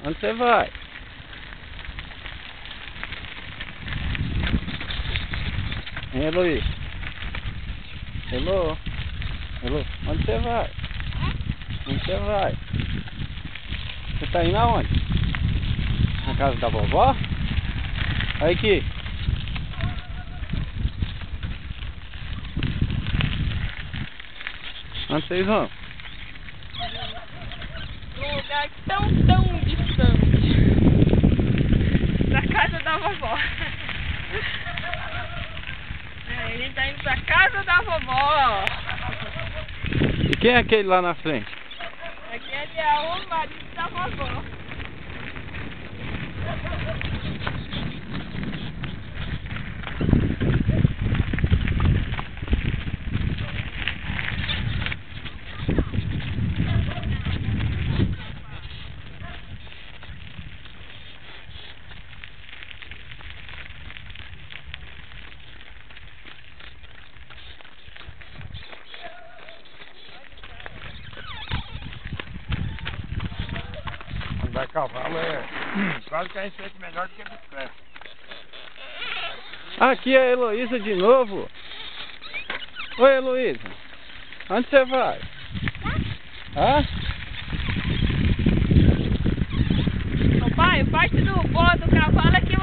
Onde você vai? Hein, Heloísa? Elo? Elo? Onde você vai? Onde você vai? Você tá indo aonde? Na casa da vovó? Olha aqui. Onde vocês vão? Num lugar tão distante da casa da vovó. A gente tá indo pra casa da vovó. E quem é aquele lá na frente? Aquele é o marido da vovó. Andar a cavalo é quase que a gente melhor do que a bicicleta. Aqui é a Heloísa de novo. Oi, Heloísa. Onde você vai? Hã? Ô pai, parte do bolo do cavalo é que